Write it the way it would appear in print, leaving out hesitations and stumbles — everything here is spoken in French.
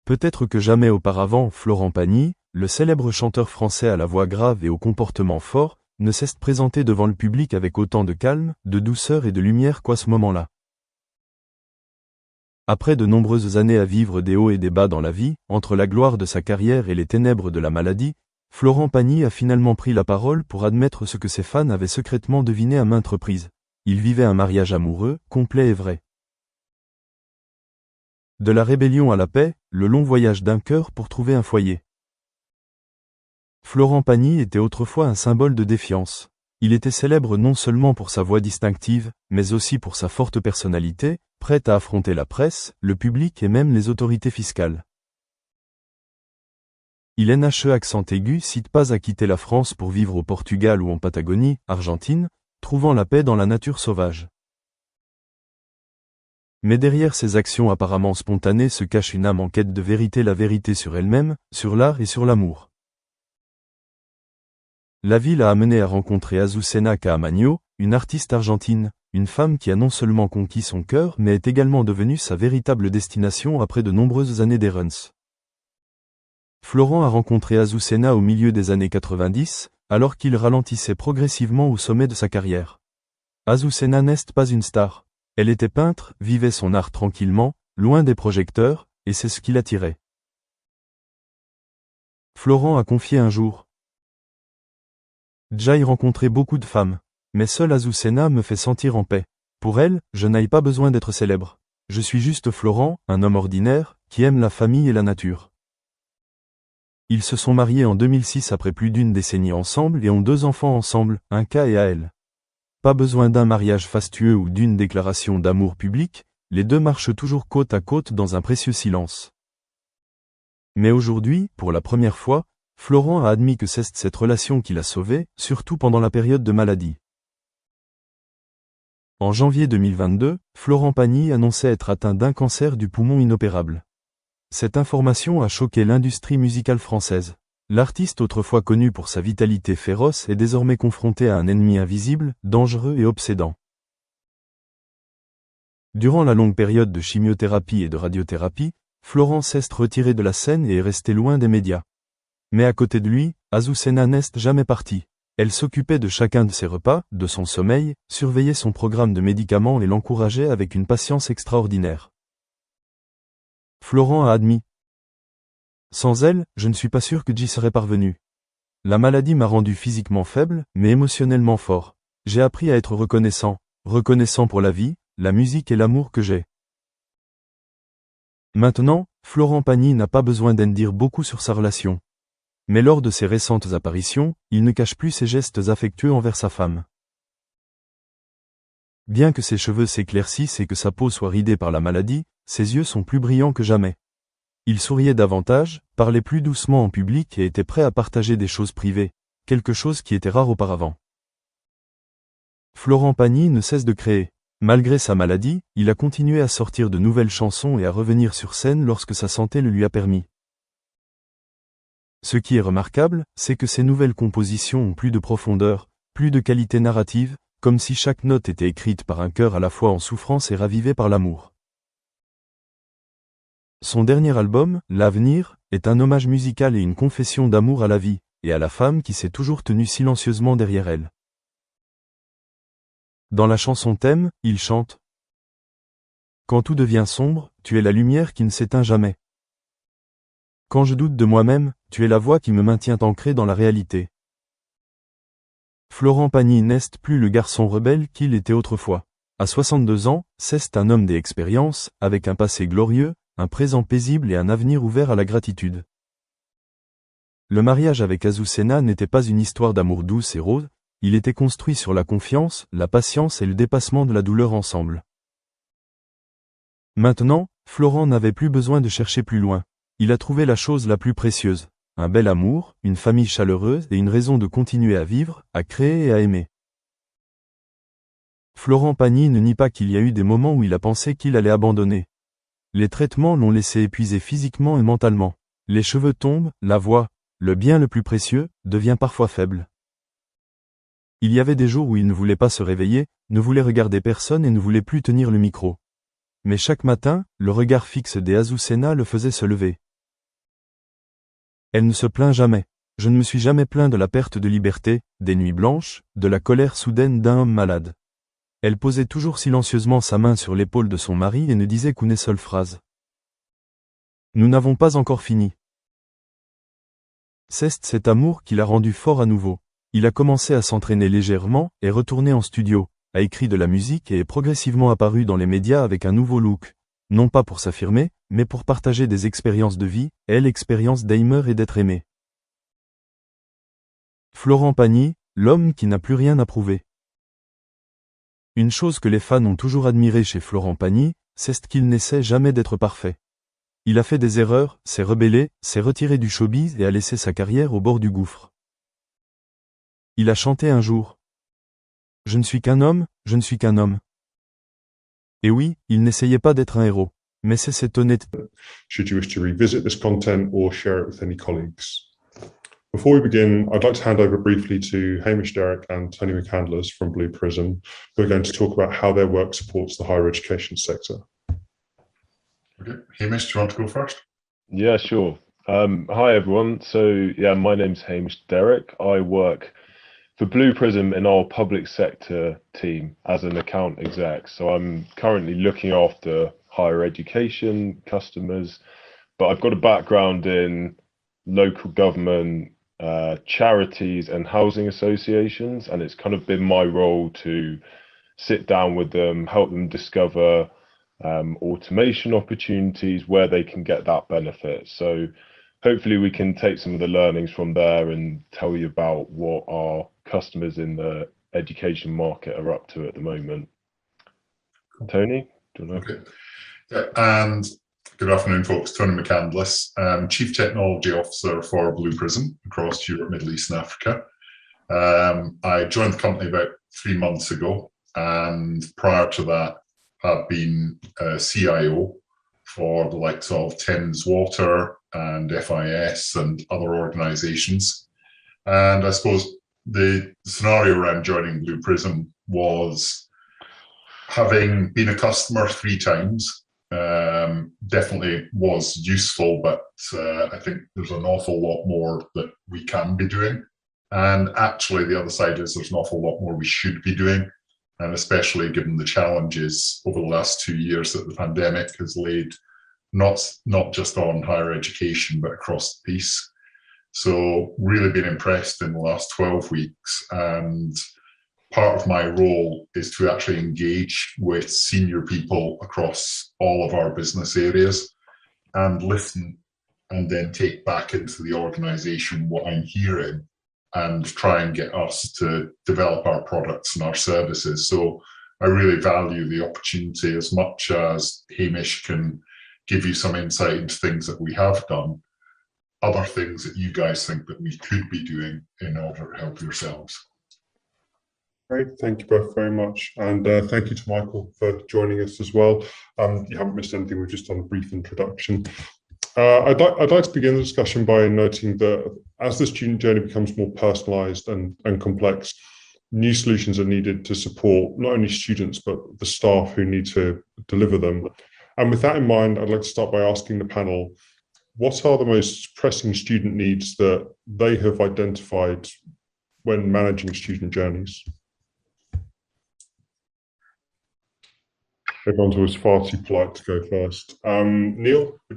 Peut-être que jamais auparavant, Florent Pagny, le célèbre chanteur français à la voix grave et au comportement fort, ne s'est présenté devant le public avec autant de calme, de douceur et de lumière qu'à ce moment-là. Après de nombreuses années à vivre des hauts et des bas dans la vie, entre la gloire de sa carrière et les ténèbres de la maladie, Florent Pagny a finalement pris la parole pour admettre ce que ses fans avaient secrètement deviné à maintes reprises. Il vivait un mariage amoureux, complet et vrai. De la rébellion à la paix, le long voyage d'un cœur pour trouver un foyer. Florent Pagny était autrefois un symbole de défiance. Il était célèbre non seulement pour sa voix distinctive, mais aussi pour sa forte personnalité, prête à affronter la presse, le public et même les autorités fiscales. Il accent aigu cite pas à quitter la France pour vivre au Portugal ou en Patagonie, Argentine, trouvant la paix dans la nature sauvage. Mais derrière ces actions apparemment spontanées se cache une âme en quête de vérité, la vérité sur elle-même, sur l'art et sur l'amour. La vie l'a amené à rencontrer Azucena Caamaño, une artiste argentine, une femme qui a non seulement conquis son cœur mais est également devenue sa véritable destination après de nombreuses années d'errance. Florent a rencontré Azucena au milieu des années 90, alors qu'il ralentissait progressivement au sommet de sa carrière. Azucena n'est pas une star. Elle était peintre, vivait son art tranquillement, loin des projecteurs, et c'est ce qui l'attirait. Florent a confié un jour. J'ai rencontré beaucoup de femmes, mais seule Azucena me fait sentir en paix. Pour elle, je n'ai pas besoin d'être célèbre. Je suis juste Florent, un homme ordinaire, qui aime la famille et la nature. Ils se sont mariés en 2006 après plus d'une décennie ensemble et ont 2 enfants ensemble, un K et AL. Pas besoin d'un mariage fastueux ou d'une déclaration d'amour public, les deux marchent toujours côte à côte dans un précieux silence. Mais aujourd'hui, pour la première fois, Florent a admis que c'est cette relation qui l'a sauvé, surtout pendant la période de maladie. En janvier 2022, Florent Pagny annonçait être atteint d'un cancer du poumon inopérable. Cette information a choqué l'industrie musicale française. L'artiste autrefois connu pour sa vitalité féroce est désormais confronté à un ennemi invisible, dangereux et obsédant. Durant la longue période de chimiothérapie et de radiothérapie, Florent s'est retiré de la scène et est resté loin des médias. Mais à côté de lui, Azucena n'est jamais partie. Elle s'occupait de chacun de ses repas, de son sommeil, surveillait son programme de médicaments et l'encourageait avec une patience extraordinaire. Florent a admis. Sans elle, je ne suis pas sûr que j'y serais parvenu. La maladie m'a rendu physiquement faible, mais émotionnellement fort. J'ai appris à être reconnaissant pour la vie, la musique et l'amour que j'ai. Maintenant, Florent Pagny n'a pas besoin d'en dire beaucoup sur sa relation. Mais lors de ses récentes apparitions, il ne cache plus ses gestes affectueux envers sa femme. Bien que ses cheveux s'éclaircissent et que sa peau soit ridée par la maladie, ses yeux sont plus brillants que jamais. Il souriait davantage, parlait plus doucement en public et était prêt à partager des choses privées, quelque chose qui était rare auparavant. Florent Pagny ne cesse de créer. Malgré sa maladie, il a continué à sortir de nouvelles chansons et à revenir sur scène lorsque sa santé le lui a permis. Ce qui est remarquable, c'est que ces nouvelles compositions ont plus de profondeur, plus de qualité narrative, comme si chaque note était écrite par un cœur à la fois en souffrance et ravivé par l'amour. Son dernier album, L'Avenir, est un hommage musical et une confession d'amour à la vie, et à la femme qui s'est toujours tenue silencieusement derrière elle. Dans la chanson thème, il chante « Quand tout devient sombre, tu es la lumière qui ne s'éteint jamais. Quand je doute de moi-même, tu es la voix qui me maintient ancré dans la réalité. » Florent Pagny n'est plus le garçon rebelle qu'il était autrefois. À 62 ans, c'est un homme des expériences, avec un passé glorieux, un présent paisible et un avenir ouvert à la gratitude. Le mariage avec Azucena n'était pas une histoire d'amour douce et rose, il était construit sur la confiance, la patience et le dépassement de la douleur ensemble. Maintenant, Florent n'avait plus besoin de chercher plus loin. Il a trouvé la chose la plus précieuse, un bel amour, une famille chaleureuse et une raison de continuer à vivre, à créer et à aimer. Florent Pagny ne nie pas qu'il y a eu des moments où il a pensé qu'il allait abandonner. Les traitements l'ont laissé épuisé physiquement et mentalement. Les cheveux tombent, la voix, le bien le plus précieux, devient parfois faible. Il y avait des jours où il ne voulait pas se réveiller, ne voulait regarder personne et ne voulait plus tenir le micro. Mais chaque matin, le regard fixe des Azucena le faisait se lever. Elle ne se plaint jamais. Je ne me suis jamais plaint de la perte de liberté, des nuits blanches, de la colère soudaine d'un homme malade. Elle posait toujours silencieusement sa main sur l'épaule de son mari et ne disait qu'une seule phrase. Nous n'avons pas encore fini. C'est cet amour qui l'a rendu fort à nouveau. Il a commencé à s'entraîner légèrement et retourné en studio, a écrit de la musique et est progressivement apparu dans les médias avec un nouveau look. Non pas pour s'affirmer, mais pour partager des expériences de vie, et l'expérience d'aimer et d'être aimé. Florent Pagny, l'homme qui n'a plus rien à prouver. Une chose que les fans ont toujours admirée chez Florent Pagny, c'est qu'il n'essaie jamais d'être parfait. Il a fait des erreurs, s'est rebellé, s'est retiré du showbiz et a laissé sa carrière au bord du gouffre. Il a chanté un jour. Je ne suis qu'un homme, je ne suis qu'un homme. Et oui, il n'essayait pas d'être un héros, mais c'est cette honnêteté. Should you wish to revisit this content or share it with any colleagues. Before we begin, I'd like to hand over briefly to Hamish Derrick and Tony McCandless from Blue Prism, who are going to talk about how their work supports the higher education sector. Okay, Hamish, do you want to go first? Yeah, sure. Hi, everyone. So, yeah, my name's Hamish Derrick. I work for Blue Prism in our public sector team as an account exec. So I'm currently looking after higher education customers, but I've got a background in local government, charities and housing associations, and it's kind of been my role to sit down with them, help them discover automation opportunities where they can get that benefit. So hopefully we can take some of the learnings from there and tell you about what our customers in the education market are up to at the moment. Tony, do you want to? Okay. Yeah, and good afternoon, folks. Tony McCandless, Chief Technology Officer for Blue Prism across Europe, Middle East and Africa. I joined the company about 3 months ago, and prior to that, I've been CIO for the likes of Thames Water and FIS and other organisations. And I suppose the scenario around joining Blue Prism was having been a customer 3 times, definitely was useful, but I think there's an awful lot more that we can be doing. And actually the other side is there's an awful lot more we should be doing. And especially given the challenges over the last 2 years that the pandemic has laid, not just on higher education, but across the piece. So really been impressed in the last 12 weeks. And part of my role is to actually engage with senior people across all of our business areas and listen and then take back into the organization what I'm hearing and try and get us to develop our products and our services. So I really value the opportunity as much as Hamish can give you some insight into things that we have done, other things that you guys think that we could be doing in order to help yourselves. Great, thank you both very much. And thank you to Michael for joining us as well. You haven't missed anything, we've just done a brief introduction. I'd like to begin the discussion by noting that as the student journey becomes more personalised and complex, new solutions are needed to support not only students, but the staff who need to deliver them. And with that in mind, I'd like to start by asking the panel, what are the most pressing student needs that they have identified when managing student journeys? Everyone's always far too polite to go first. Neil, would you